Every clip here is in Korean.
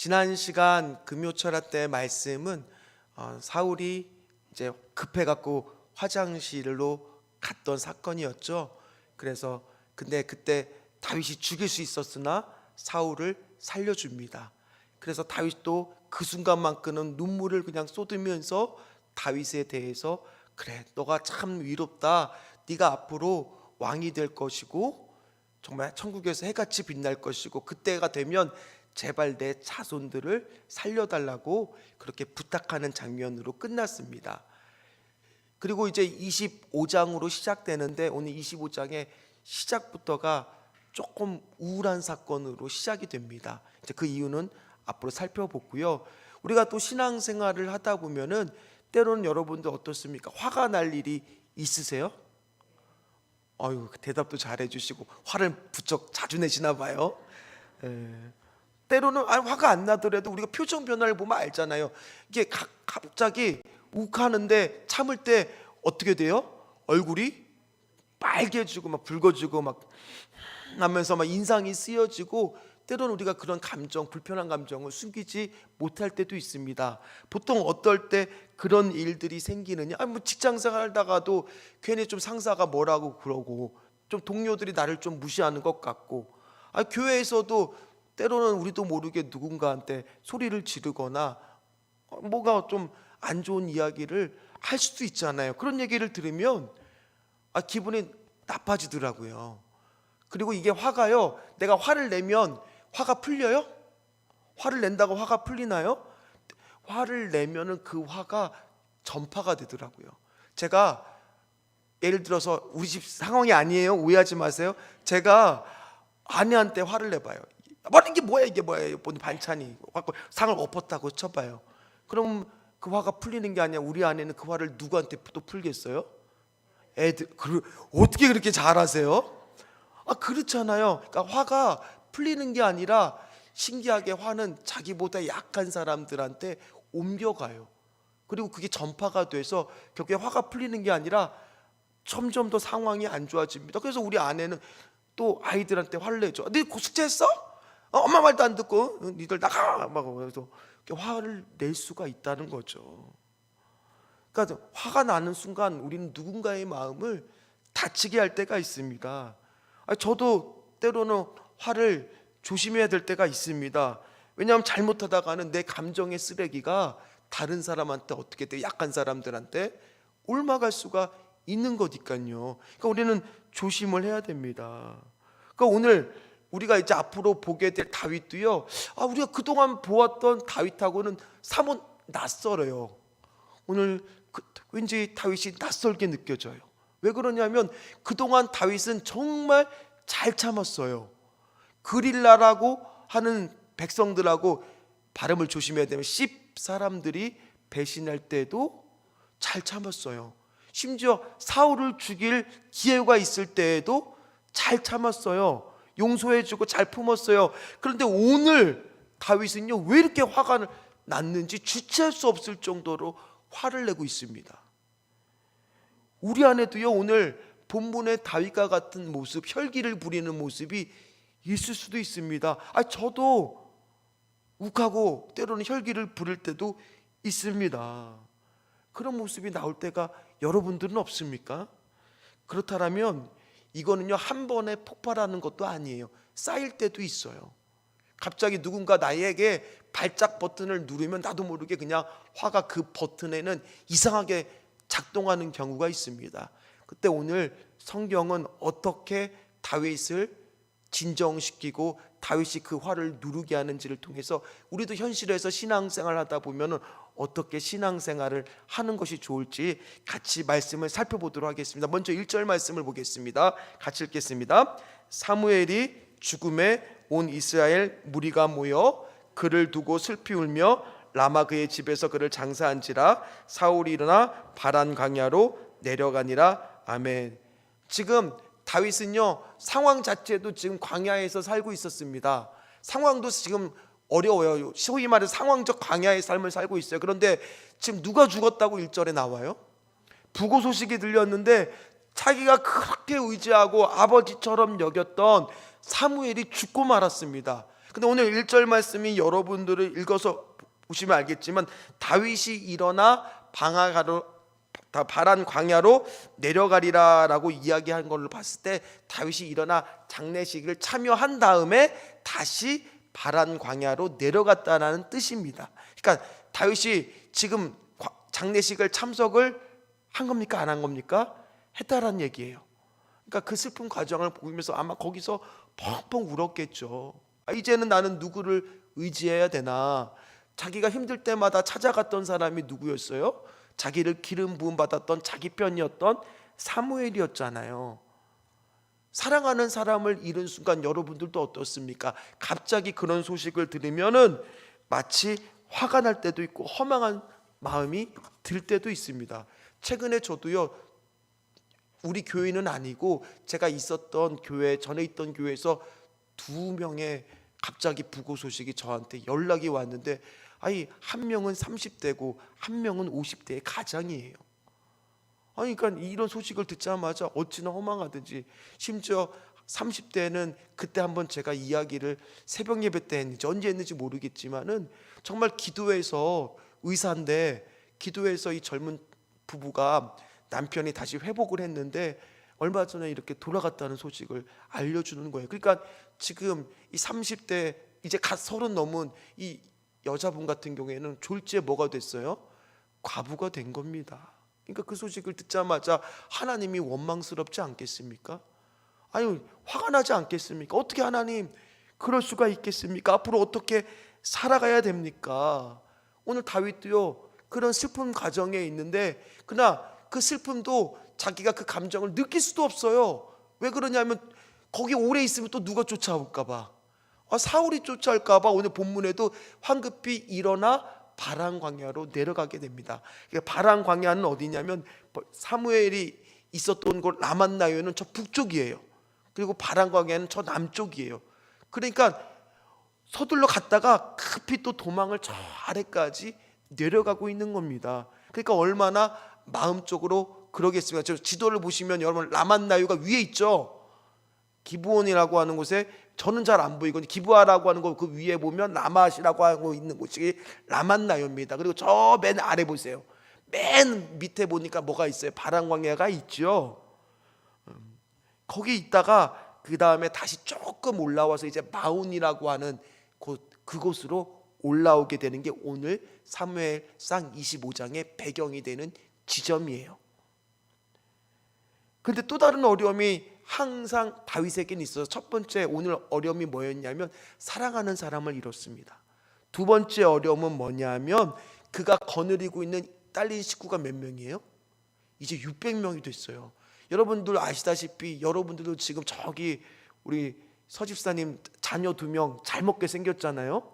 지난 시간 금요철야 때 말씀은 사울이 이제 급해갖고 화장실로 갔던 사건이었죠. 그래서 근데 그때 다윗이 죽일 수 있었으나 사울을 살려줍니다. 그래서 다윗도 그 순간만큼은 눈물을 그냥 쏟으면서 다윗에 대해서 그래, 너가 참 위롭다. 네가 앞으로 왕이 될 것이고 정말 천국에서 해같이 빛날 것이고 그때가 되면 제발 내 자손들을 살려달라고 그렇게 부탁하는 장면으로 끝났습니다. 그리고 이제 25장으로 시작되는데 오늘 25장의 시작부터가 조금 우울한 사건으로 시작이 됩니다. 이제 그 이유는 앞으로 살펴보고요. 우리가 또 신앙생활을 하다 보면은 때로는 여러분들 어떻습니까? 화가 날 일이 있으세요? 대답도 잘해주시고 화를 부쩍 자주 내시나 봐요. 때로는 화가 안 나더라도 우리가 표정 변화를 보면 알잖아요. 이게 갑자기 욱하는데 참을 때 어떻게 돼요? 얼굴이 빨개지고 막 붉어지고 막 하면서 막 인상이 쓰여지고 때로는 우리가 그런 감정, 불편한 감정을 숨기지 못할 때도 있습니다. 보통 어떨 때 그런 일들이 생기느냐? 직장생활 하다가도 괜히 좀 상사가 뭐라고 그러고 좀 동료들이 나를 좀 무시하는 것 같고 교회에서도 때로는 우리도 모르게 누군가한테 소리를 지르거나 뭐가 좀 안 좋은 이야기를 할 수도 있잖아요. 그런 얘기를 들으면 기분이 나빠지더라고요. 그리고 이게 화가요, 내가 화를 내면 화가 풀려요? 화를 낸다고 화가 풀리나요? 화를 내면은 그 화가 전파가 되더라고요. 제가 예를 들어서 우리 집 상황이 아니에요. 오해하지 마세요. 제가 아내한테 화를 내봐요. 이게 뭐야 이게 뭐야 반찬이 상을 엎었다고 쳐봐요. 그럼 그 화가 풀리는 게 아니라 우리 아내는 그 화를 누구한테 또 풀겠어요? 애들 어떻게 그렇게 잘하세요? 그렇잖아요. 그러니까 화가 풀리는 게 아니라 신기하게 화는 자기보다 약한 사람들한테 옮겨가요. 그리고 그게 전파가 돼서 결국에 화가 풀리는 게 아니라 점점 더 상황이 안 좋아집니다. 그래서 우리 아내는 또 아이들한테 화를 내죠. 너 숙제했어? 엄마 말도 안 듣고 니들 나가 막 그래서 화를 낼 수가 있다는 거죠. 그러니까 화가 나는 순간 우리는 누군가의 마음을 다치게 할 때가 있습니다. 저도 때로는 화를 조심해야 될 때가 있습니다. 왜냐하면 잘못하다가는 내 감정의 쓰레기가 다른 사람한테 어떻게 돼, 약한 사람들한테 옮아갈 수가 있는 거니까요. 그러니까 우리는 조심을 해야 됩니다. 그러니까 오늘 우리가 이제 앞으로 보게 될 다윗도요, 우리가 그동안 보았던 다윗하고는 사뭇 낯설어요. 오늘 왠지 다윗이 낯설게 느껴져요. 왜 그러냐면 그동안 다윗은 정말 잘 참았어요. 그릴라라고 하는 백성들하고 발음을 조심해야 되면 씹 사람들이 배신할 때도 잘 참았어요. 심지어 사울을 죽일 기회가 있을 때에도 잘 참았어요. 용서해주고 잘 품었어요. 그런데 오늘 다윗은요, 왜 이렇게 화가 났는지 주체할 수 없을 정도로 화를 내고 있습니다. 우리 안에도요, 오늘 본문의 다윗과 같은 모습, 혈기를 부리는 모습이 있을 수도 있습니다. 저도 욱하고 때로는 혈기를 부릴 때도 있습니다. 그런 모습이 나올 때가 여러분들은 없습니까? 그렇다면 이거는요, 한 번에 폭발하는 것도 아니에요. 쌓일 때도 있어요. 갑자기 누군가 나에게 발작 버튼을 누르면 나도 모르게 그냥 화가 그 버튼에는 이상하게 작동하는 경우가 있습니다. 그때 오늘 성경은 어떻게 다윗을 진정시키고 다윗이 그 화를 누르게 하는지를 통해서 우리도 현실에서 신앙생활을 하다 보면 어떻게 신앙생활을 하는 것이 좋을지 같이 말씀을 살펴보도록 하겠습니다. 먼저 1절 말씀을 보겠습니다. 같이 읽겠습니다. 사무엘이 죽음에 온 이스라엘 무리가 모여 그를 두고 슬피 울며 라마 그의 집에서 그를 장사한지라 사울이 일어나 바란 광야로 내려가니라. 아멘. 지금 다윗은요, 상황 자체도 지금 광야에서 살고 있었습니다. 상황도 지금 어려워요. 소위 말해 상황적 광야의 삶을 살고 있어요. 그런데 지금 누가 죽었다고 1절에 나와요? 부고 소식이 들렸는데 자기가 그렇게 의지하고 아버지처럼 여겼던 사무엘이 죽고 말았습니다. 근데 오늘 1절 말씀이 여러분들을 읽어서 보시면 알겠지만 다윗이 일어나 바란 광야로 내려가리라라고 이야기한 걸로 봤을 때 다윗이 일어나 장례식을 참여한 다음에 다시 바란 광야로 내려갔다는 뜻입니다. 그러니까 다윗이 지금 장례식을 참석을 한 겁니까? 안 한 겁니까? 했다라는 얘기예요. 그러니까 그 슬픈 과정을 보면서 아마 거기서 펑펑 울었겠죠. 이제는 나는 누구를 의지해야 되나? 자기가 힘들 때마다 찾아갔던 사람이 누구였어요? 자기를 기름 부음 받았던 자기 편이었던 사무엘이었잖아요. 사랑하는 사람을 잃은 순간 여러분들도 어떻습니까? 갑자기 그런 소식을 들으면은 마치 화가 날 때도 있고 허망한 마음이 들 때도 있습니다. 최근에 저도요, 우리 교회는 아니고 제가 있었던 교회, 전에 있던 교회에서 2명의 갑자기 부고 소식이 저한테 연락이 왔는데, 한 명은 30대고 한 명은 50대의 가장이에요. 그러니까 이런 소식을 듣자마자 어찌나 허망하든지, 심지어 30대는 그때 한번 제가 이야기를 새벽 예배 때 했는지 언제 했는지 모르겠지만은 정말 기도해서, 의사인데 기도해서 이 젊은 부부가 남편이 다시 회복을 했는데 얼마 전에 이렇게 돌아갔다는 소식을 알려주는 거예요. 그러니까 지금 이 30대 이제 갓 30 넘은 이 여자분 같은 경우에는 졸지에 뭐가 됐어요? 과부가 된 겁니다. 그러니까 그 소식을 듣자마자 하나님이 원망스럽지 않겠습니까? 아니, 화가 나지 않겠습니까? 어떻게 하나님 그럴 수가 있겠습니까? 앞으로 어떻게 살아가야 됩니까? 오늘 다윗도요, 그런 슬픈 과정에 있는데 그러나 그 슬픔도 자기가 그 감정을 느낄 수도 없어요. 왜 그러냐면 거기 오래 있으면 또 누가 쫓아올까 봐, 사울이 쫓아올까 봐 오늘 본문에도 황급히 일어나 바란 광야로 내려가게 됩니다. 바란 광야는 어디냐면 사무엘이 있었던 곳 라만나요는 저 북쪽이에요. 그리고 바란 광야는 저 남쪽이에요. 그러니까 서둘러 갔다가 급히 또 도망을 저 아래까지 내려가고 있는 겁니다. 그러니까 얼마나 마음적으로 그러겠습니까? 저 지도를 보시면 여러분 라만나요가 위에 있죠. 기브온이라고 하는 곳에 저는 잘 안 보이거든요. 기브아라고 하는 거 그 위에 보면 라맛이라고 하고 있는 곳이 라만나요입니다. 그리고 저 맨 아래 보세요. 맨 밑에 보니까 뭐가 있어요? 바란 광야가 있죠. 거기 있다가 그 다음에 다시 조금 올라와서 이제 마온이라고 하는 그곳으로 올라오게 되는 게 오늘 사무엘상 25장의 배경이 되는 지점이에요. 그런데 또 다른 어려움이 항상 다윗에게는 있어서, 첫 번째 오늘 어려움이 뭐였냐면 사랑하는 사람을 잃었습니다. 두 번째 어려움은 뭐냐면 그가 거느리고 있는 딸린 식구가 몇 명이에요? 이제 600명이 됐어요. 여러분들 아시다시피 여러분들도 지금 저기 우리 서집사님 자녀 2명 잘 먹게 생겼잖아요.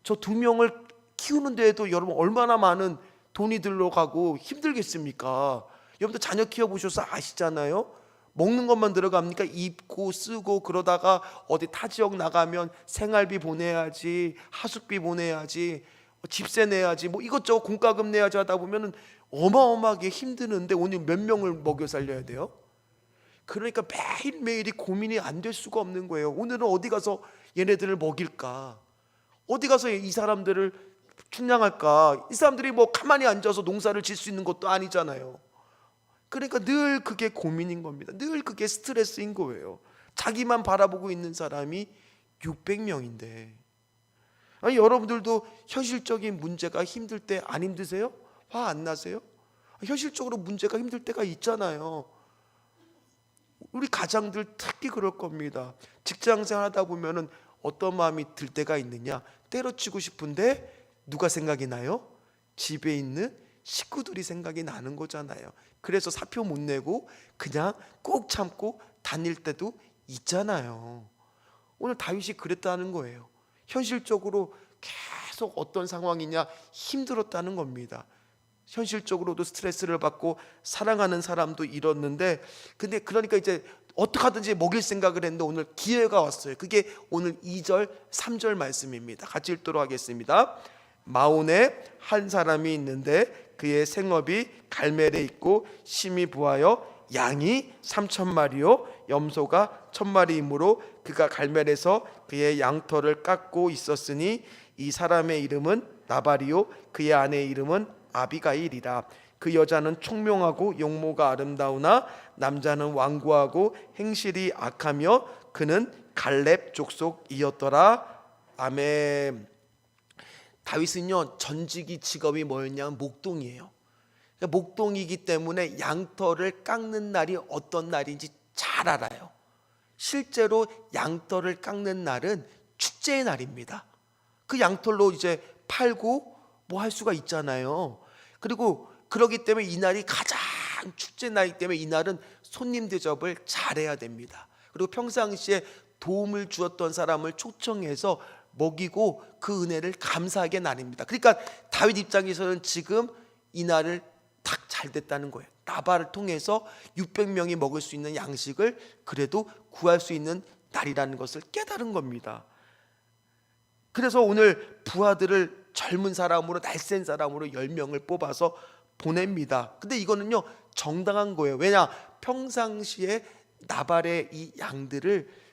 저 2명을 키우는 데에도 여러분 얼마나 많은 돈이 들어가고 힘들겠습니까? 여러분들 자녀 키워보셔서 아시잖아요. 먹는 것만 들어갑니까? 입고 쓰고 그러다가 어디 타 지역 나가면 생활비 보내야지, 하숙비 보내야지, 집세 내야지, 뭐 이것저것 공과금 내야지 하다 보면은 어마어마하게 힘드는데 오늘 몇 명을 먹여 살려야 돼요? 그러니까 매일매일이 고민이 안 될 수가 없는 거예요. 오늘은 어디 가서 얘네들을 먹일까? 어디 가서 이 사람들을 충량할까? 이 사람들이 뭐 가만히 앉아서 농사를 질 수 있는 것도 아니잖아요. 그러니까 늘 그게 고민인 겁니다. 늘 그게 스트레스인 거예요. 자기만 바라보고 있는 사람이 600명인데 아니, 여러분들도 현실적인 문제가 힘들 때 안 힘드세요? 화 안 나세요? 현실적으로 문제가 힘들 때가 있잖아요. 우리 가장들 특히 그럴 겁니다. 직장생활 하다 보면은 어떤 마음이 들 때가 있느냐? 때려치고 싶은데 누가 생각이 나요? 집에 있는 식구들이 생각이 나는 거잖아요. 그래서 사표 못 내고 그냥 꼭 참고 다닐 때도 있잖아요. 오늘 다윗이 그랬다는 거예요. 현실적으로 계속 어떤 상황이냐, 힘들었다는 겁니다. 현실적으로도 스트레스를 받고 사랑하는 사람도 잃었는데, 근데 그러니까 이제 어떻게 하든지 먹일 생각을 했는데 오늘 기회가 왔어요. 그게 오늘 2절 3절 말씀입니다. 같이 읽도록 하겠습니다. 마온에 한 사람이 있는데 그의 생업이 갈멜에 있고 심이 부하여 양이 3,000마리요 염소가 1,000마리이므로 그가 갈멜에서 그의 양털을 깎고 있었으니 이 사람의 이름은 나발이요 그의 아내의 이름은 아비가일이라. 그 여자는 총명하고 용모가 아름다우나 남자는 완고하고 행실이 악하며 그는 갈렙 족속이었더라. 아멘. 다윗은요 전직이 직업이 뭐였냐면 목동이에요. 그러니까 목동이기 때문에 양털을 깎는 날이 어떤 날인지 잘 알아요. 실제로 양털을 깎는 날은 축제의 날입니다. 그 양털로 이제 팔고 뭐 할 수가 있잖아요. 그리고 그러기 때문에 이 날이 가장 축제 날이기 때문에 이 날은 손님 대접을 잘해야 됩니다. 그리고 평상시에 도움을 주었던 사람을 초청해서 먹이고 그 은혜를 감사하게 날입니다. 그러니까 다윗 입장에서는 지금 이 날을 딱 잘 됐다는 거예요. 나발을 통해서 600명이 먹을 수 있는 양식을 그래도 구할 수 있는 날이라는 것을 깨달은 겁니다. 그래서 오늘 부하들을 젊은 사람으로 날쌘 사람으로 10명을 뽑아서 보냅니다. 근데 이거는요 정당한 거예요. 왜냐? 평상시에 나발의 이 양들을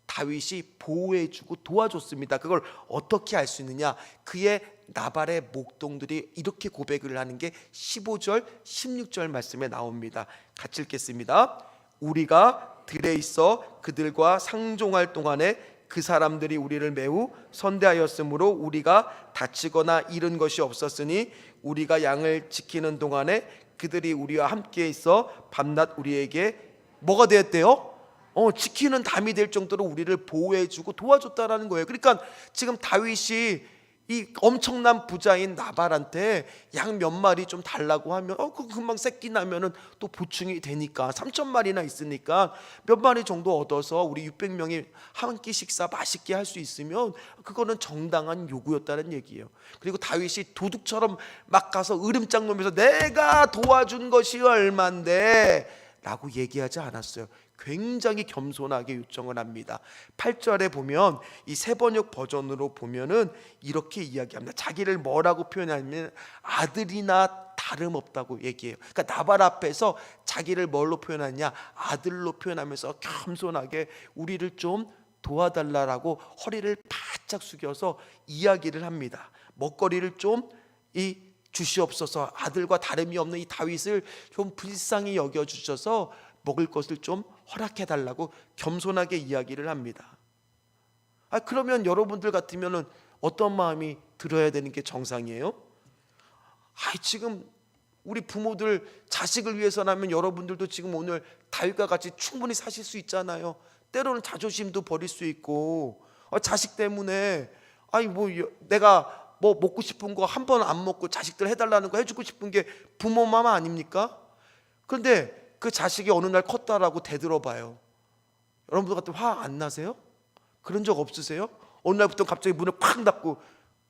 다윗이 보호해주고 도와줬습니다. 그걸 어떻게 알 수 있느냐? 그의 나발의 목동들이 이렇게 고백을 하는 게 15절 16절 말씀에 나옵니다. 같이 읽겠습니다. 우리가 들에 있어 그들과 상종할 동안에 그 사람들이 우리를 매우 선대하였으므로 우리가 다치거나 잃은 것이 없었으니 우리가 양을 지키는 동안에 그들이 우리와 함께 있어 밤낮 우리에게 뭐가 되었대요? 지키는 담이 될 정도로 우리를 보호해주고 도와줬다라는 거예요. 그러니까 지금 다윗이 이 엄청난 부자인 나발한테 양 몇 마리 좀 달라고 하면 그 금방 새끼 나면은 또 보충이 되니까 3,000마리나 있으니까 몇 마리 정도 얻어서 우리 600명이 한 끼 식사 맛있게 할 수 있으면 그거는 정당한 요구였다는 얘기예요. 그리고 다윗이 도둑처럼 막 가서 으름장 놓으면서 내가 도와준 것이 얼만데 라고 얘기하지 않았어요. 굉장히 겸손하게 요청을 합니다. 8절에 보면 이 세번역 버전으로 보면은 이렇게 이야기합니다. 자기를 뭐라고 표현하냐면 아들이나 다름없다고 얘기해요. 그러니까 나발 앞에서 자기를 뭘로 표현하냐? 아들로 표현하면서 겸손하게 우리를 좀 도와달라라고 허리를 바짝 숙여서 이야기를 합니다. 먹거리를 좀 주시옵소서. 아들과 다름이 없는 이 다윗을 좀 불쌍히 여겨주셔서 먹을 것을 좀 허락해달라고 겸손하게 이야기를 합니다. 그러면 여러분들 같으면 어떤 마음이 들어야 되는 게 정상이에요? 지금 우리 부모들 자식을 위해서라면 여러분들도 지금 오늘 다윗과 같이 충분히 사실 수 있잖아요. 때로는 자존심도 버릴 수 있고 자식 때문에 내가 뭐 먹고 싶은 거 한 번 안 먹고 자식들 해달라는 거 해주고 싶은 게 부모 마음 아닙니까? 그런데 그 자식이 어느 날 컸다라고 대들어봐요. 여러분들 같은 화 안 나세요? 그런 적 없으세요? 어느 날부터 갑자기 문을 팍 닫고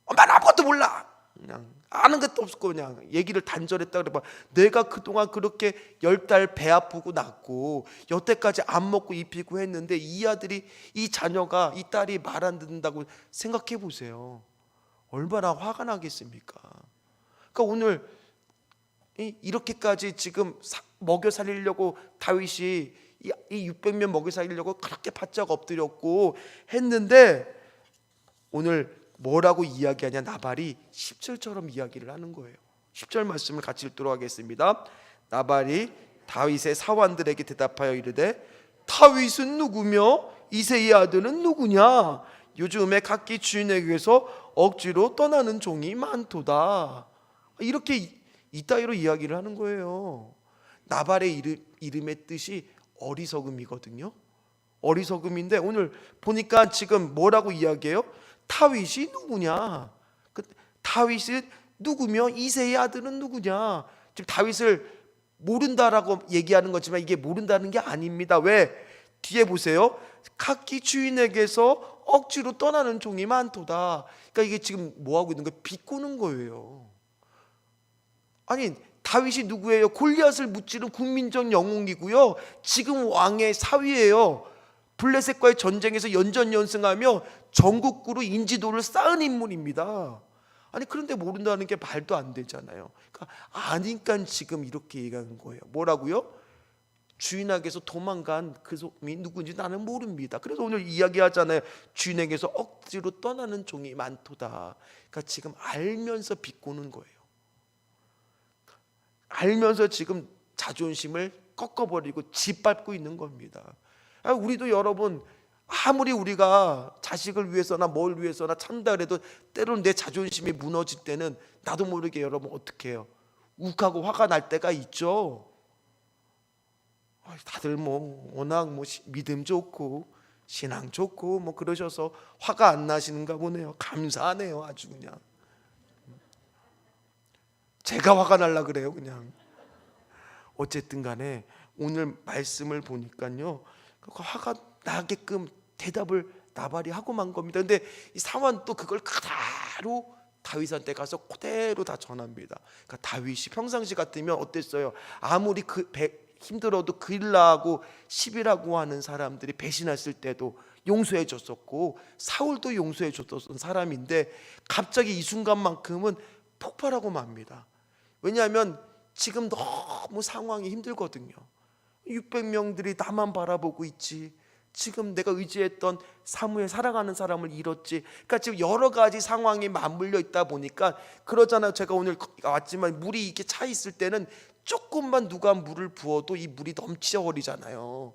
엄마는 아무것도 몰라, 그냥 아는 것도 없고 그냥 얘기를 단절했다 그래봐. 내가 그동안 그렇게 10달 배 아프고 낳고 여태까지 안 먹고 입히고 했는데 이 아들이, 이 자녀가, 이 딸이 말 안 듣는다고 생각해 보세요. 얼마나 화가 나겠습니까? 그러니까 오늘 이렇게까지 지금 먹여 살리려고 다윗이 이 600명 먹여 살리려고 그렇게 바짝 엎드렸고 했는데 오늘 뭐라고 이야기하냐? 나발이 10절처럼 이야기를 하는 거예요. 10절 말씀을 같이 읽도록 하겠습니다. 나발이 다윗의 사환들에게 대답하여 이르되 다윗은 누구며 이새의 아들은 누구냐? 요즘에 각기 주인에게서 억지로 떠나는 종이 많도다. 이렇게 이따위로 이야기를 하는 거예요. 나발의 이름의 뜻이 어리석음이거든요. 어리석음인데 오늘 보니까 지금 뭐라고 이야기해요? 다윗이 누구냐? 다윗이 누구며 이새의 아들은 누구냐? 지금 다윗을 모른다라고 얘기하는 거지만 이게 모른다는 게 아닙니다. 왜? 뒤에 보세요. 각기 주인에게서 억지로 떠나는 종이 많도다. 그러니까 이게 지금 뭐 하고 있는 거예요? 비꼬는 거예요. 아니, 다윗이 누구예요? 골리앗을 무찌른 국민적 영웅이고요, 지금 왕의 사위예요. 블레셋과의 전쟁에서 연전연승하며 전국구로 인지도를 쌓은 인물입니다. 아니, 그런데 모른다는 게 말도 안 되잖아요. 그러니까 아니까 지금 이렇게 얘기하는 거예요. 뭐라고요? 주인에게서 도망간 그 사람이 누군지 나는 모릅니다. 그래서 오늘 이야기하잖아요. 주인에게서 억지로 떠나는 종이 많도다. 그러니까 지금 알면서 비꼬는 거예요. 알면서 지금 자존심을 꺾어버리고 짓밟고 있는 겁니다. 우리도 여러분, 아무리 우리가 자식을 위해서나 뭘 위해서나 찬다 그래도 때로는 내 자존심이 무너질 때는 나도 모르게 여러분 어떻게 해요? 욱하고 화가 날 때가 있죠. 다들 워낙 믿음 좋고 신앙 좋고 그러셔서 화가 안 나시는가 보네요. 감사하네요. 아주 그냥 제가 화가 날라 그래요. 그냥 어쨌든 간에 오늘 말씀을 보니까요, 화가 나게끔 대답을 나발이 하고 만 겁니다. 근데 이 사원 또 그걸 그대로 다윗한테 가서 그대로 다 전합니다. 그러니까 다윗이 평상시 같으면 어땠어요? 아무리 힘들어도 그일라하고 십이라고 하는 사람들이 배신했을 때도 용서해 줬었고 사울도 용서해 줬던 사람인데 갑자기 이 순간만큼은 폭발하고 맙니다. 왜냐하면 지금 너무 상황이 힘들거든요. 600명들이 나만 바라보고 있지. 지금 내가 의지했던 사무엘 사랑하는 사람을 잃었지. 그러니까 지금 여러 가지 상황이 맞물려 있다 보니까 그러잖아요. 제가 오늘 왔지만 물이 이렇게 차 있을 때는 조금만 누가 물을 부어도 이 물이 넘쳐 버리잖아요.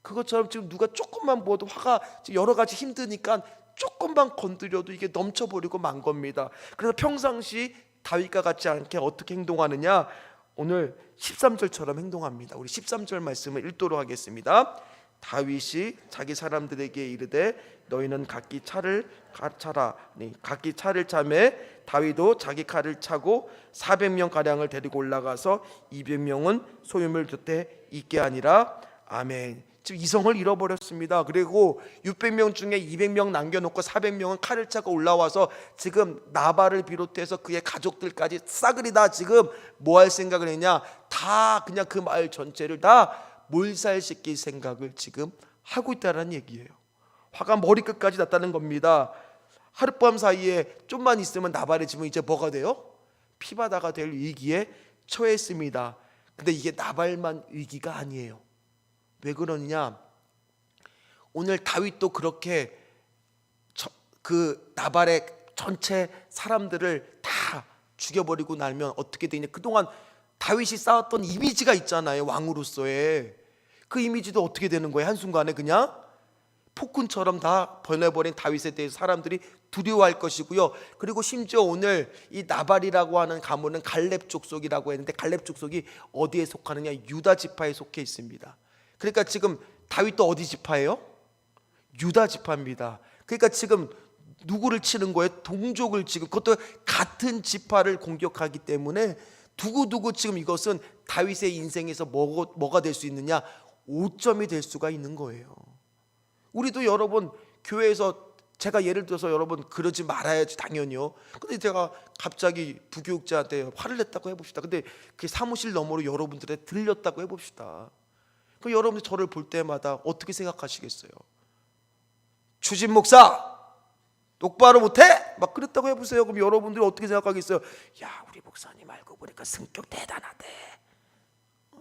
그것처럼 지금 누가 조금만 부어도 화가 여러 가지 힘드니까 조금만 건드려도 이게 넘쳐버리고 만 겁니다. 그래서 평상시 다윗과 같지 않게 어떻게 행동하느냐, 오늘 13절처럼 행동합니다. 우리 13절 말씀을 읽도록 하겠습니다. 다윗이 자기 사람들에게 이르되 너희는 각기 차를 차라. 각기 차를 차매 다윗도 자기 칼을 차고 400명 가량을 데리고 올라가서 200명은 소유물 곁에 있게 하니라. 아멘. 지금 이성을 잃어버렸습니다. 그리고 600명 중에 200명 남겨놓고 400명은 칼을 차고 올라와서 지금 나발을 비롯해서 그의 가족들까지 싸그리 다 지금 뭐 할 생각을 했냐, 다 그냥 그 마을 전체를 다 몰살시킬 생각을 지금 하고 있다는 얘기예요. 화가 머리끝까지 났다는 겁니다. 하룻밤 사이에 좀만 있으면 나발의 집은 이제 뭐가 돼요? 피바다가 될 위기에 처했습니다. 근데 이게 나발만 위기가 아니에요. 왜 그러느냐, 오늘 다윗도 그렇게 그 나발의 전체 사람들을 다 죽여버리고 나면 어떻게 되냐, 그동안 다윗이 쌓았던 이미지가 있잖아요. 왕으로서의 그 이미지도 어떻게 되는 거예요? 한순간에 그냥 폭군처럼 다 변해버린 다윗에 대해서 사람들이 두려워할 것이고요. 그리고 심지어 오늘 이 나발이라고 하는 가문은 갈렙 족속이라고 했는데 갈렙 족속이 어디에 속하느냐, 유다 지파에 속해 있습니다. 그러니까 지금 다윗도 어디 지파예요? 유다 지파입니다. 그러니까 지금 누구를 치는 거예요? 동족을 지금, 그것도 같은 지파를 공격하기 때문에 두고두고 지금 이것은 다윗의 인생에서 뭐가 될 수 있느냐, 오점이 될 수가 있는 거예요. 우리도 여러분 교회에서 제가 예를 들어서 여러분 그러지 말아야지 당연히요. 근데 제가 갑자기 부교육자한테 화를 냈다고 해봅시다. 근데 그게 사무실 너머로 여러분들에 들렸다고 해봅시다. 그 여러분들 저를 볼 때마다 어떻게 생각하시겠어요? 추진 목사 똑바로 못해? 막 그랬다고 해보세요. 그럼 여러분들이 어떻게 생각하겠어요? 야, 우리 목사님 알고 보니까 성격 대단하대.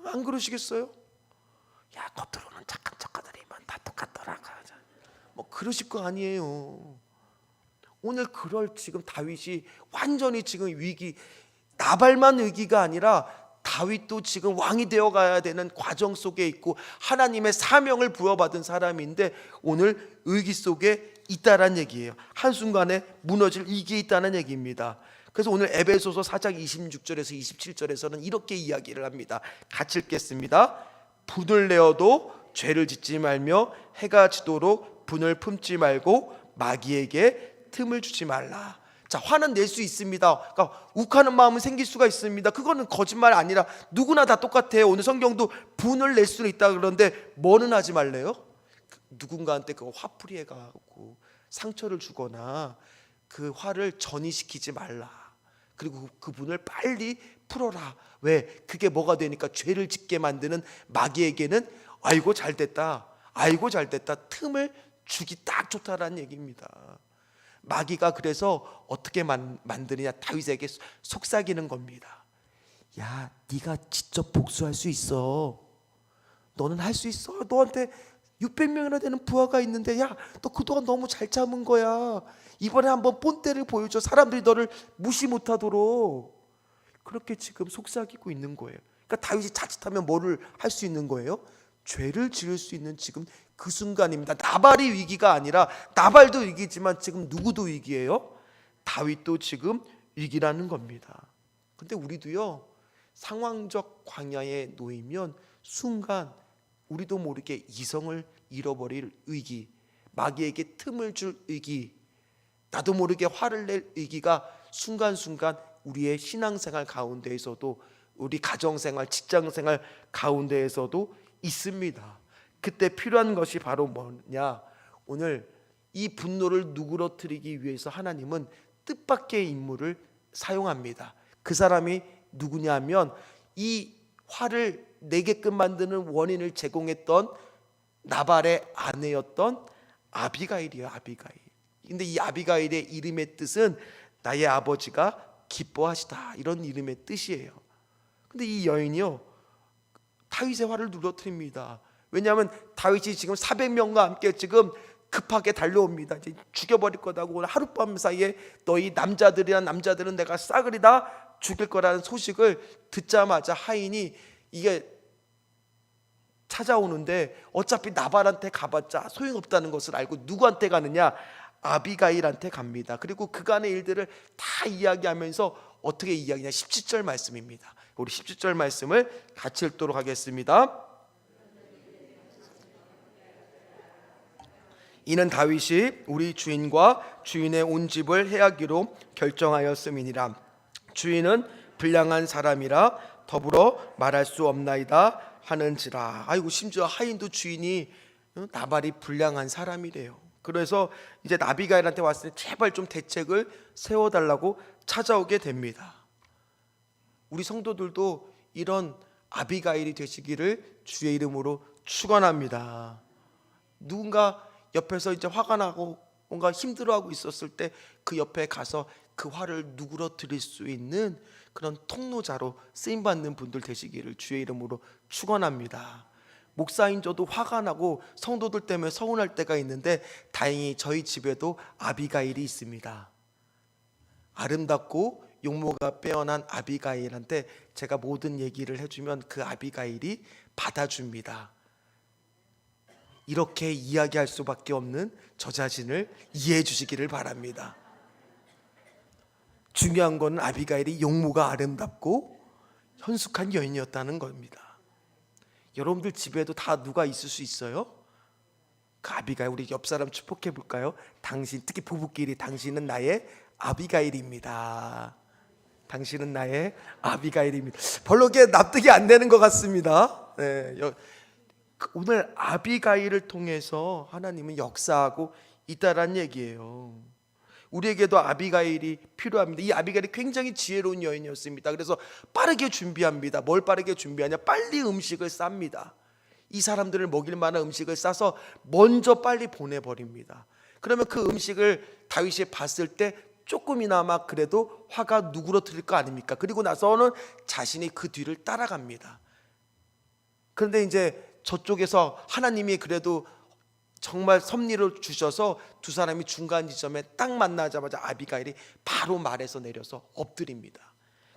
안 그러시겠어요? 야, 겉으로는 착한 척하더니만 다 똑같더라. 뭐 그러실 거 아니에요. 오늘 그럴 지금 다윗이 완전히 지금 위기, 나발만 위기가 아니라 다윗도 지금 왕이 되어 가야 되는 과정 속에 있고 하나님의 사명을 부여받은 사람인데 오늘 위기 속에 있다란 얘기예요. 한순간에 무너질 위기에 있다는 얘기입니다. 그래서 오늘 에베소서 4장 26절에서 27절에서는 이렇게 이야기를 합니다. 같이 읽겠습니다. 분을 내어도 죄를 짓지 말며 해가 지도록 분을 품지 말고 마귀에게 틈을 주지 말라. 자, 화는 낼 수 있습니다. 그러니까 욱하는 마음은 생길 수가 있습니다. 그거는 거짓말 아니라 누구나 다 똑같아요. 오늘 성경도 분을 낼 수는 있다. 그런데 뭐는 하지 말래요? 누군가한테 그 화풀이해 가고 상처를 주거나 그 화를 전이시키지 말라. 그리고 그 분을 빨리 풀어라. 왜? 그게 뭐가 되니까 죄를 짓게 만드는 마귀에게는 아이고 잘됐다, 아이고 잘됐다 틈을 주기 딱 좋다라는 얘기입니다. 마귀가 그래서 어떻게 만드느냐, 다윗에게 속삭이는 겁니다. 야, 네가 직접 복수할 수 있어. 너는 할 수 있어. 너한테 600명이나 되는 부하가 있는데, 야, 너 그동안 너무 잘 참은 거야. 이번에 한번 본때를 보여줘. 사람들이 너를 무시 못하도록. 그렇게 지금 속삭이고 있는 거예요. 그러니까 다윗이 자칫하면 뭐를 할 수 있는 거예요? 죄를 지을 수 있는 지금 그 순간입니다. 나발이 위기가 아니라, 나발도 위기지만 지금 누구도 위기예요? 다윗도 지금 위기라는 겁니다. 근데 우리도요, 상황적 광야에 놓이면 순간 우리도 모르게 이성을 잃어버릴 위기, 마귀에게 틈을 줄 위기, 나도 모르게 화를 낼 위기가 순간순간 우리의 신앙생활 가운데에서도, 우리 가정생활, 직장생활 가운데에서도 있습니다. 그때 필요한 것이 바로 뭐냐? 오늘 이 분노를 누그러뜨리기 위해서 하나님은 뜻밖의 인물을 사용합니다. 그 사람이 누구냐면, 이 화를 내게끔 만드는 원인을 제공했던 나발의 아내였던 아비가일이에요. 아비가일. 근데 이 아비가일의 이름의 뜻은 나의 아버지가 기뻐하시다, 이런 이름의 뜻이에요. 근데 이 여인이요, 다윗의 화를 누그러뜨립니다. 왜냐하면 다윗이 지금 400명과 함께 지금 급하게 달려옵니다. 이제 죽여버릴 거다고, 오늘 하룻밤 사이에 너희 남자들은 내가 싸그리다 죽일 거라는 소식을 듣자마자 하인이 이게 찾아오는데, 어차피 나발한테 가봤자 소용없다는 것을 알고 누구한테 가느냐? 아비가일한테 갑니다. 그리고 그간의 일들을 다 이야기하면서 어떻게 이야기냐? 17절 말씀입니다. 우리 17절 말씀을 같이 읽도록 하겠습니다. 이는 다윗이 우리 주인과 주인의 온 집을 해하기로 결정하였음이니라. 주인은 불량한 사람이라 더불어 말할 수 없나이다 하는지라. 아이고, 심지어 하인도 주인이 나발이 불량한 사람이래요. 그래서 이제 아비가일한테 왔을 때 제발 좀 대책을 세워달라고 찾아오게 됩니다. 우리 성도들도 이런 아비가일이 되시기를 주의 이름으로 축원합니다. 누군가 옆에서 이제 화가 나고 뭔가 힘들어하고 있었을 때 그 옆에 가서 그 화를 누그러뜨릴 수 있는 그런 통로자로 쓰임받는 분들 되시기를 주의 이름으로 축원합니다. 목사인 저도 화가 나고 성도들 때문에 서운할 때가 있는데, 다행히 저희 집에도 아비가일이 있습니다. 아름답고 용모가 빼어난 아비가일한테 제가 모든 얘기를 해주면 그 아비가일이 받아줍니다. 이렇게 이야기할 수밖에 없는 저 자신을 이해해 주시기를 바랍니다. 중요한 건 아비가일이 용모가 아름답고 현숙한 여인이었다는 겁니다. 여러분들 집에도 다 누가 있을 수 있어요? 그 아비가일, 우리 옆 사람 축복해 볼까요? 당신, 특히 부부끼리, 당신은 나의 아비가일입니다. 당신은 나의 아비가일입니다. 별로 그게 납득이 안 되는 것 같습니다. 네, 오늘 아비가일을 통해서 하나님은 역사하고 있다라는 얘기예요. 우리에게도 아비가일이 필요합니다. 이 아비가일이 굉장히 지혜로운 여인이었습니다. 그래서 빠르게 준비합니다. 뭘 빠르게 준비하냐? 빨리 음식을 쌉니다. 이 사람들을 먹일 만한 음식을 싸서 먼저 빨리 보내버립니다. 그러면 그 음식을 다윗이 봤을 때 조금이나마 그래도 화가 누그러뜨릴 거 아닙니까? 그리고 나서는 자신이 그 뒤를 따라갑니다. 그런데 이제 저쪽에서 하나님이 그래도 정말 섭리를 주셔서 두 사람이 중간 지점에 딱 만나자마자 아비가일이 바로 말에서 내려서 엎드립니다.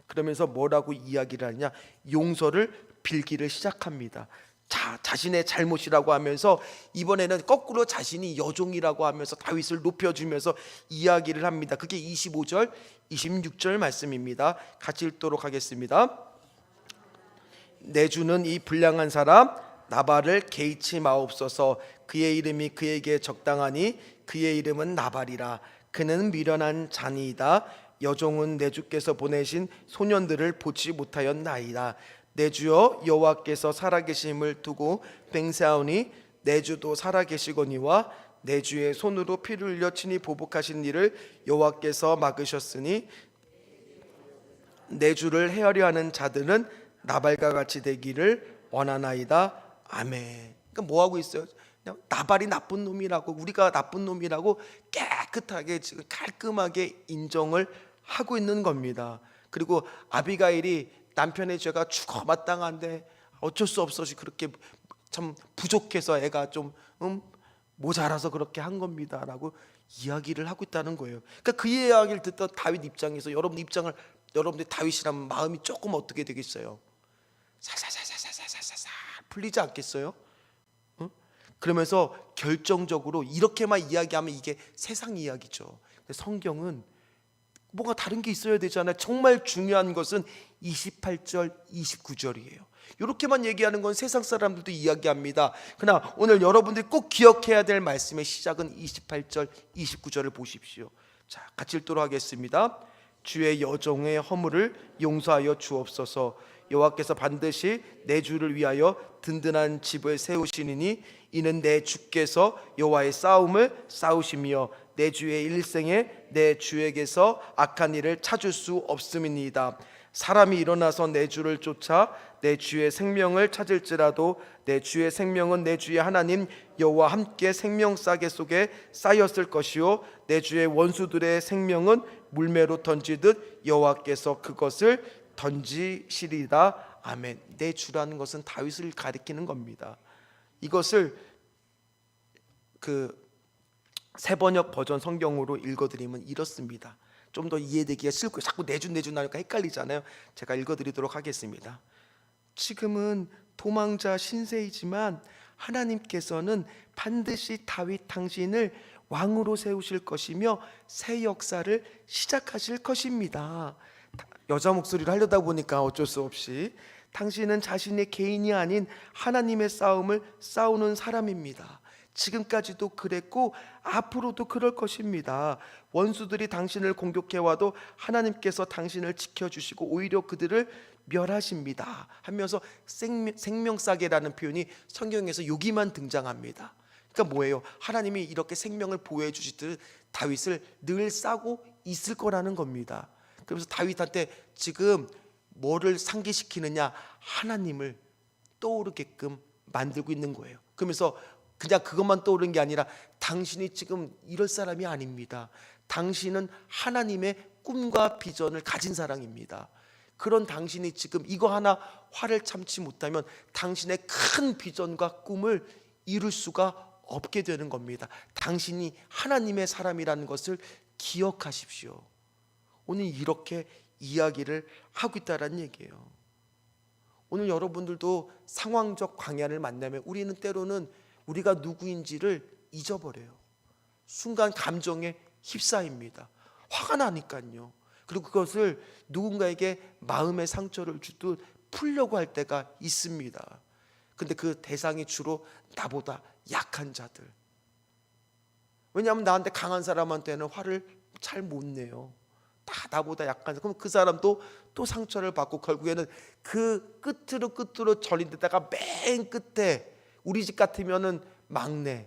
그러면서 뭐라고 이야기를 하냐? 용서를 빌기를 시작합니다. 자신의 잘못이라고 하면서 이번에는 거꾸로 자신이 여종이라고 하면서 다윗을 높여주면서 이야기를 합니다. 그게 25절 26절 말씀입니다. 같이 읽도록 하겠습니다. 내 주는 이 불량한 사람 나발을 개의치 마옵소서. 그의 이름이 그에게 적당하니 그의 이름은 나발이라. 그는 미련한 자니이다. 여종은 내 주께서 보내신 소년들을 보지 못하였나이다. 내 주여 여호와께서 살아계심을 두고 맹세하오니 내 주도 살아계시거니와 내 주의 손으로 피를 흘려 친히 보복하신 일을 여호와께서 막으셨으니 내 주를 헤아려 하는 자들은 나발과 같이 되기를 원하나이다. 아멘. 그러니까 뭐 하고 있어요? 그냥 나발이 나쁜 놈이라고, 우리가 나쁜 놈이라고 깨끗하게 지금 깔끔하게 인정을 하고 있는 겁니다. 그리고 아비가일이 남편의 죄가 죽어 마땅한데 어쩔 수 없어서 그렇게 참 부족해서 애가 좀 모자라서 그렇게 한 겁니다 라고 이야기를 하고 있다는 거예요. 그러니까 그 이야기를 듣던 다윗 입장에서 여러분들이 다윗이라면 마음이 조금 어떻게 되겠어요? 살살살살살살살살 풀리지 않겠어요? 그러면서 결정적으로 이렇게만 이야기하면 이게 세상 이야기죠. 근데 성경은 뭔가 다른 게 있어야 되잖아요. 정말 중요한 것은 28절, 29절이에요. 이렇게만 얘기하는 건 세상 사람들도 이야기합니다. 그러나 오늘 여러분들이 꼭 기억해야 될 말씀의 시작은 28절, 29절을 보십시오. 자, 같이 읽도록 하겠습니다. 주의 여종의 허물을 용서하여 주옵소서. 여호와께서 반드시 내 주를 위하여 든든한 집을 세우시니니 이는 내 주께서 여호와의 싸움을 싸우시며 내 주의 일생에 내 주에게서 악한 일을 찾을 수 없음이니이다. 사람이 일어나서 내 주를 쫓아 내 주의 생명을 찾을지라도 내 주의 생명은 내 주의 하나님 여호와 함께 생명싸개 속에 쌓였을 것이요 내 주의 원수들의 생명은 물매로 던지듯 여호와께서 그것을 던지시리라. 아멘. 내 주라는 것은 다윗을 가리키는 겁니다. 이것을 새 번역 버전 성경으로 읽어드리면 이렇습니다. 좀 더 이해되기가 쉽고 자꾸 내주 나니까 헷갈리잖아요. 제가 읽어드리도록 하겠습니다. 지금은 도망자 신세이지만 하나님께서는 반드시 다윗 당신을 왕으로 세우실 것이며 새 역사를 시작하실 것입니다. 여자 목소리를 하려다 보니까 어쩔 수 없이 당신은 자신의 개인이 아닌 하나님의 싸움을 싸우는 사람입니다. 지금까지도 그랬고 앞으로도 그럴 것입니다. 원수들이 당신을 공격해와도 하나님께서 당신을 지켜주시고 오히려 그들을 멸하십니다 하면서 생명싸개라는 표현이 성경에서 여기만 등장합니다. 그러니까 뭐예요? 하나님이 이렇게 생명을 보호해 주시듯 다윗을 늘 싸고 있을 거라는 겁니다. 그래서 다윗한테 지금 뭐를 상기시키느냐? 하나님을 떠오르게끔 만들고 있는 거예요. 그러면서 그냥 그것만 떠오르는 게 아니라 당신이 지금 이럴 사람이 아닙니다. 당신은 하나님의 꿈과 비전을 가진 사람입니다. 그런 당신이 지금 이거 하나 화를 참지 못하면 당신의 큰 비전과 꿈을 이룰 수가 없게 되는 겁니다. 당신이 하나님의 사람이라는 것을 기억하십시오. 오늘 이렇게 이야기를 하고 있다는 얘기예요. 오늘 여러분들도 상황적 광야를 만나면 우리는 때로는 우리가 누구인지를 잊어버려요. 순간 감정에 휩싸입니다. 화가 나니까요. 그리고 그것을 누군가에게 마음의 상처를 주듯 풀려고 할 때가 있습니다. 근데 그 대상이 주로 나보다 약한 자들. 왜냐하면 나한테 강한 사람한테는 화를 잘 못 내요. 다 나보다 약한 사람. 그럼 그 사람도 또 상처를 받고 결국에는 그 끝으로 절인 데다가 맨 끝에 우리 집 같으면은 막내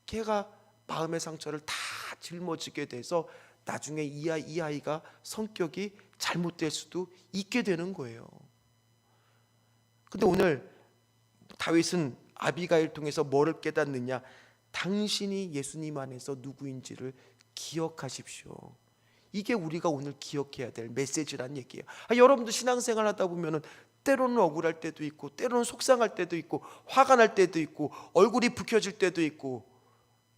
걔가 마음의 상처를 다 짊어지게 돼서 나중에 이 아이가 성격이 잘못될 수도 있게 되는 거예요. 근데 오늘 다윗은 아비가일 통해서 뭐를 깨닫느냐? 당신이 예수님 안에서 누구인지를 기억하십시오. 이게 우리가 오늘 기억해야 될 메시지란 얘기예요. 여러분도 신앙생활 하다 보면은 때로는 억울할 때도 있고 때로는 속상할 때도 있고 화가 날 때도 있고 얼굴이 붉혀질 때도 있고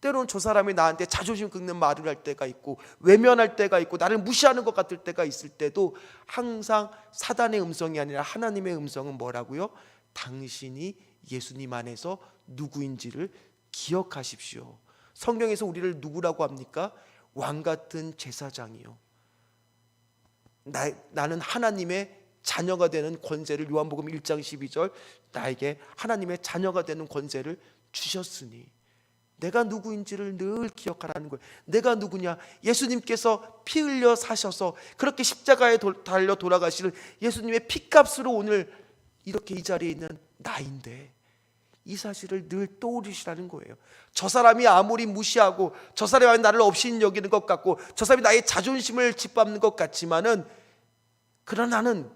때로는 저 사람이 나한테 자존심 긁는 말을 할 때가 있고 외면할 때가 있고 나를 무시하는 것 같을 때가 있을 때도 항상 사단의 음성이 아니라 하나님의 음성은 뭐라고요? 당신이 예수님 안에서 누구인지를 기억하십시오. 성경에서 우리를 누구라고 합니까? 왕 같은 제사장이요. 나는 하나님의 자녀가 되는 권세를 요한복음 1장 12절 나에게 하나님의 자녀가 되는 권세를 주셨으니 내가 누구인지를 늘 기억하라는 거예요. 내가 누구냐? 예수님께서 피 흘려 사셔서 그렇게 십자가에 달려 돌아가시는 예수님의 피값으로 오늘 이렇게 이 자리에 있는 나인데 이 사실을 늘 떠올리시라는 거예요. 저 사람이 아무리 무시하고 저 사람이 나를 없인 여기는 것 같고 저 사람이 나의 자존심을 짓밟는 것 같지만은 그러나 나는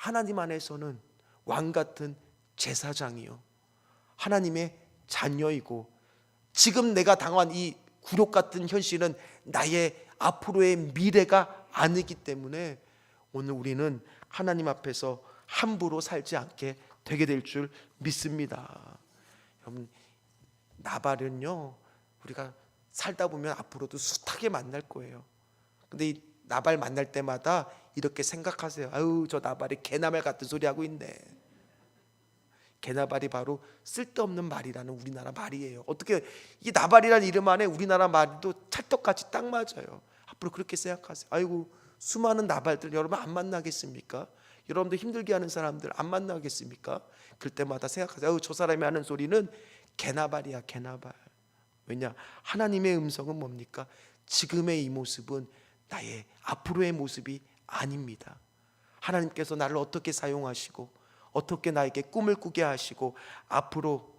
하나님 안에서는 왕 같은 제사장이요 하나님의 자녀이고 지금 내가 당한 이 굴욕 같은 현실은 나의 앞으로의 미래가 아니기 때문에 오늘 우리는 하나님 앞에서 함부로 살지 않게 되게 될 줄 믿습니다. 여러분, 나발은요, 우리가 살다 보면 앞으로도 숱하게 만날 거예요. 근데 이 나발 만날 때마다 이렇게 생각하세요. 아유, 저 나발이 개나발 같은 소리 하고 있네. 개나발이 바로 쓸데없는 말이라는 우리나라 말이에요. 어떻게 이 나발이라는 이름 안에 우리나라 말도 찰떡같이 딱 맞아요. 앞으로 그렇게 생각하세요. 아이고, 수많은 나발들 여러분 안 만나겠습니까? 여러분들 힘들게 하는 사람들 안 만나겠습니까? 그럴 때마다 생각하세요. 아유, 저 사람이 하는 소리는 개나발이야, 개나발. 왜냐? 하나님의 음성은 뭡니까? 지금의 이 모습은 나의 앞으로의 모습이 아닙니다. 하나님께서 나를 어떻게 사용하시고 어떻게 나에게 꿈을 꾸게 하시고 앞으로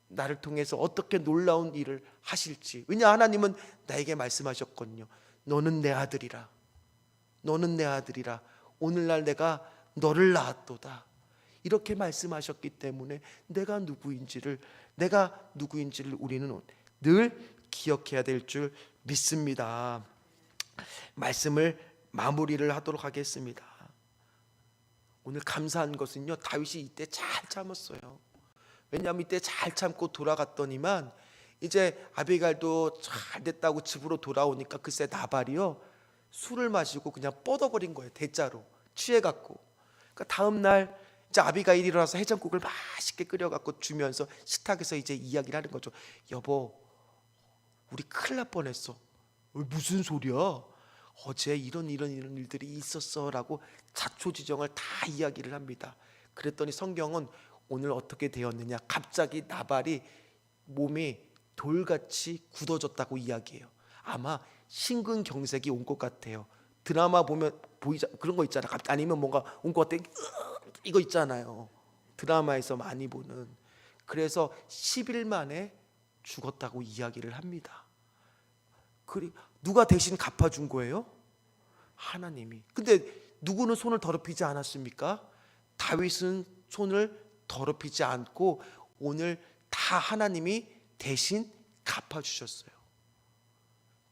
나를 통해서 어떻게 놀라운 일을 하실지. 왜냐? 하나님은 나에게 말씀하셨거든요. 너는 내 아들이라. 너는 내 아들이라. 오늘날 내가 너를 낳았도다. 이렇게 말씀하셨기 때문에 내가 누구인지를 우리는 늘 기억해야 될 줄 믿습니다. 말씀을 마무리를 하도록 하겠습니다. 오늘 감사한 것은요, 다윗이 이때 잘 참았어요. 왜냐하면 이때 잘 참고 돌아갔더니만 이제 아비갈도 잘 됐다고 집으로 돌아오니까 글쎄 나발이요, 술을 마시고 그냥 뻗어버린 거예요. 대자로 취해갖고. 그러니까 다음 날 이제 아비가일이 일어나서 해장국을 맛있게 끓여갖고 주면서 식탁에서 이제 이야기를 하는 거죠. 여보, 우리 큰일 날 뻔했어. 무슨 소리야? 어제 이런 일들이 있었어라고 자초지정을 다 이야기를 합니다. 그랬더니 성경은 오늘 어떻게 되었느냐, 갑자기 나발이 몸이 돌같이 굳어졌다고 이야기해요. 아마 심근경색이 온 것 같아요. 드라마 보면 그런 거 있잖아요. 아니면 뭔가 온 것 같아, 이거 있잖아요. 드라마에서 많이 보는. 그래서 10일 만에 죽었다고 이야기를 합니다. 누가 대신 갚아준 거예요? 하나님이. 근데 누구는 손을 더럽히지 않았습니까? 다윗은 손을 더럽히지 않고 오늘 다 하나님이 대신 갚아주셨어요.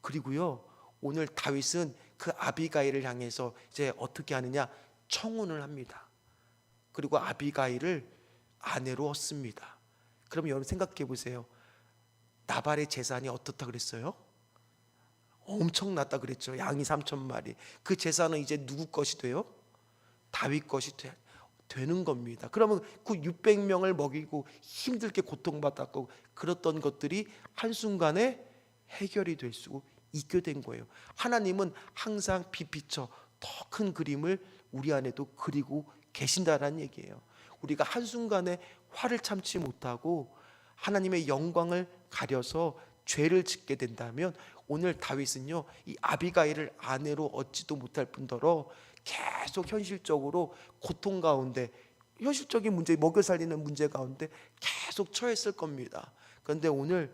그리고요, 오늘 다윗은 그 아비가일을 향해서 이제 어떻게 하느냐, 청혼을 합니다. 그리고 아비가일을 아내로 얻습니다. 그럼 여러분 생각해 보세요. 나발의 재산이 어떻다 그랬어요? 엄청났다 그랬죠. 양이 3,000마리. 그 재산은 이제 누구 것이 돼요? 다윗 것이 되는 겁니다. 그러면 그 600명을 먹이고 힘들게 고통받았고 그랬던 것들이 한순간에 해결이 될 수 있게 된 거예요. 하나님은 항상 빛비춰 더 큰 그림을 우리 안에도 그리고 계신다라는 얘기예요. 우리가 한순간에 화를 참지 못하고 하나님의 영광을 가려서 죄를 짓게 된다면 오늘 다윗은요, 이 아비가일을 아내로 얻지도 못할 뿐더러 계속 현실적으로 고통 가운데, 현실적인 문제, 먹여 살리는 문제 가운데 계속 처했을 겁니다. 그런데 오늘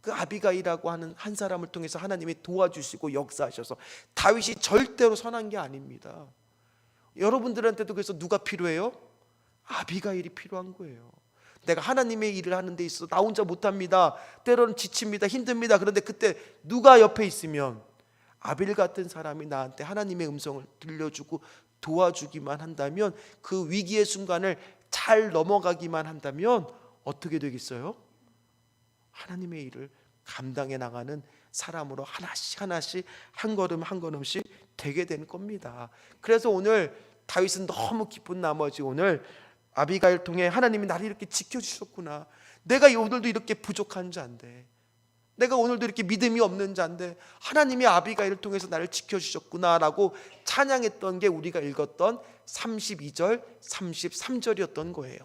그 아비가일이라고 하는 한 사람을 통해서 하나님이 도와주시고 역사하셔서 다윗이 절대로 선한 게 아닙니다. 여러분들한테도 그래서 누가 필요해요? 아비가일이 필요한 거예요. 내가 하나님의 일을 하는 데 있어서 나 혼자 못합니다. 때로는 지칩니다. 힘듭니다. 그런데 그때 누가 옆에 있으면 아빌 같은 사람이 나한테 하나님의 음성을 들려주고 도와주기만 한다면, 그 위기의 순간을 잘 넘어가기만 한다면 어떻게 되겠어요? 하나님의 일을 감당해 나가는 사람으로 하나씩 한 걸음씩 되게 되는 겁니다. 그래서 오늘 다윗은 너무 기쁜 나머지 오늘 아비가일 통해 하나님이 나를 이렇게 지켜주셨구나. 내가 오늘도 이렇게 부족한 자인데, 내가 오늘도 이렇게 믿음이 없는 자인데 하나님이 아비가일을 통해서 나를 지켜주셨구나라고 찬양했던 게 우리가 읽었던 32절 33절이었던 거예요.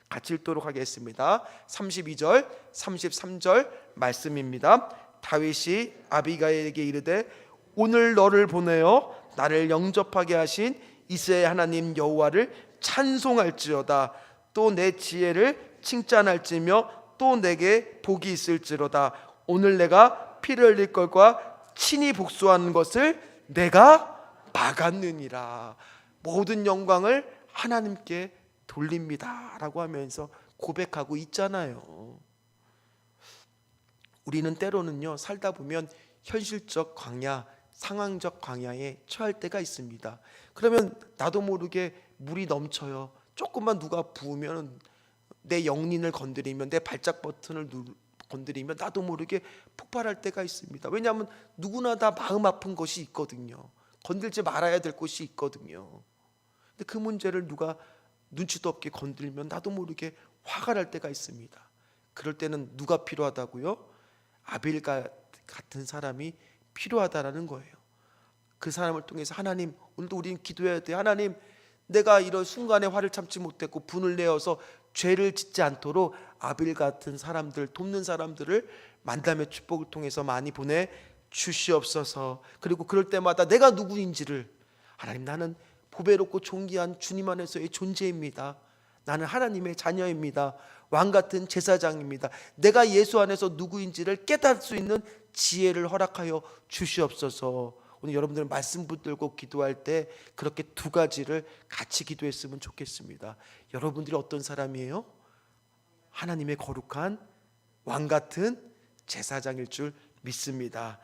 같이 읽도록 하겠습니다. 32절 33절 말씀입니다. 다윗이 아비가일에게 이르되 오늘 너를 보내어 나를 영접하게 하신 이스라엘 하나님 여호와를 찬송할지어다. 또 내 지혜를 칭찬할지며 또 내게 복이 있을지로다. 오늘 내가 피를 흘릴 것과 친히 복수하는 것을 내가 막았느니라. 모든 영광을 하나님께 돌립니다 라고 하면서 고백하고 있잖아요. 우리는 때로는요, 살다 보면 현실적 광야, 상황적 광야에 처할 때가 있습니다. 그러면 나도 모르게 물이 넘쳐요. 조금만 누가 부으면, 내 영린을 건드리면, 내 발작 버튼을 건드리면 나도 모르게 폭발할 때가 있습니다. 왜냐하면 누구나 다 마음 아픈 것이 있거든요. 건들지 말아야 될 것이 있거든요. 근데 그 문제를 누가 눈치도 없게 건들면 나도 모르게 화가 날 때가 있습니다. 그럴 때는 누가 필요하다고요? 아벨 같은 사람이 필요하다라는 거예요. 그 사람을 통해서 하나님, 오늘도 우리는 기도해야 돼. 하나님, 내가 이런 순간에 화를 참지 못했고 분을 내어서 죄를 짓지 않도록 아벨 같은 사람들, 돕는 사람들을 만남의 축복을 통해서 많이 보내 주시옵소서. 그리고 그럴 때마다 내가 누구인지를, 하나님, 나는 보배롭고 존귀한 주님 안에서의 존재입니다. 나는 하나님의 자녀입니다. 왕 같은 제사장입니다. 내가 예수 안에서 누구인지를 깨달을 수 있는 지혜를 허락하여 주시옵소서. 오늘 여러분들 말씀 붙들고 기도할 때 그렇게 두 가지를 같이 기도했으면 좋겠습니다. 여러분들이 어떤 사람이에요? 하나님의 거룩한 왕 같은 제사장일 줄 믿습니다.